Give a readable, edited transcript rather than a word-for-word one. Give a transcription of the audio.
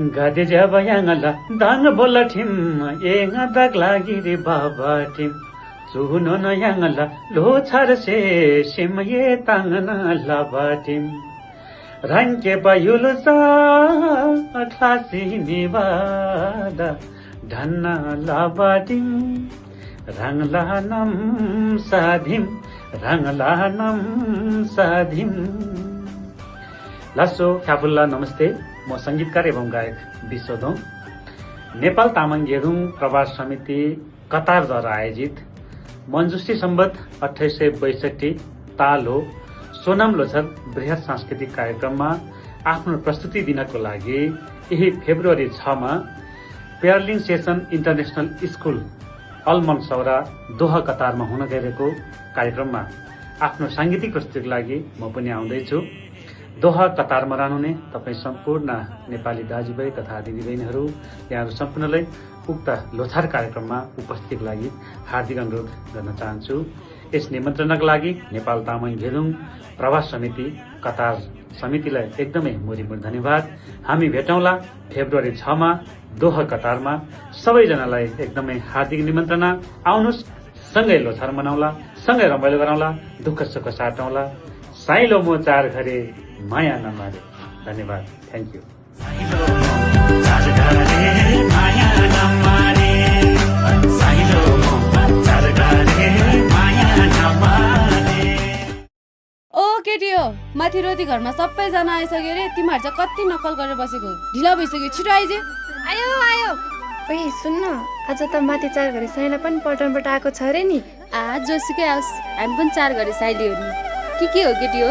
गदे जब यांगला दांग बोला ठिम एंगा दाग लागी रे बाबा ठिम सुनो न यांगला लो छार से सिम ये तांगना लाबा ठिम रंग के बायुल सा क्लासी निवादा धन्ना लाबा ठिम रंगला नम साधिम रंगला नम साधिम। लासो ख्याफुल्ला नमस्ते। म संगीतकार एवं गायक विश्वदोङ नेपाल तामाङ गेरुङ प्रवास समिति कतारद्वारा आयोजित मञ्जुश्री सम्बत 2862 ताल हो सोनाम लोछर बृहत सांस्कृतिक कार्यक्रममा आफ्नो प्रस्तुति दिनको लागि यही फेब्रुअरी 6 मा पेयरलिङ सेसन इन्टरनेशनल स्कुल अलमन सौरा दोहा कतारमा हुन गइरहेको कार्यक्रममा आफ्नो सांगीतिक प्रस्तुतिको लागि म पनि आउँदैछु। दोहा कतारमा रहनुहुने तपाईँ सम्पूर्ण नेपाली दाजुभाइ तथा दिदीबहिनीहरू यहाँहरू सम्पूर्णलाई उक्त लोछार कार्यक्रममा उपस्थितिको लागि हार्दिक अनुरोध गर्न चाहन्छु। यस निमन्त्रणाका लागि नेपाल तामाङ गेरुङ प्रवास समिति कतार समितिलाई एकदमै मुरीमुरी धन्यवाद। हामी भेटौँला फेब्रुअरी 6 मा दोहा कतारमा। सबैजनालाई एकदमै हार्दिक निमन्त्रणा। आउनुहोस्, सँगै लोछार मनाउला, सँगै रमाइलो गरौँला, दुःख सुख साटौँला। साइलो मो चार घरे माया नमारे। धन्यवाद। Thank you. ओ केटी हो, माथि रोटी घरमा सबैजना आइसक्यो रे। तिमीहरू चाहिँ कति नक्कल गरेर बसेको, ढिला भइसक्यो, छिटो आइज। आयो आयो। ओइ सुन्न, आज त माथि 4 घरे साइला पनि पल्टनबाट आएको छ रे नि। जोसुकै आओस्, हामी पनि 4 घरे साइली हो नि। के हो केटी हो?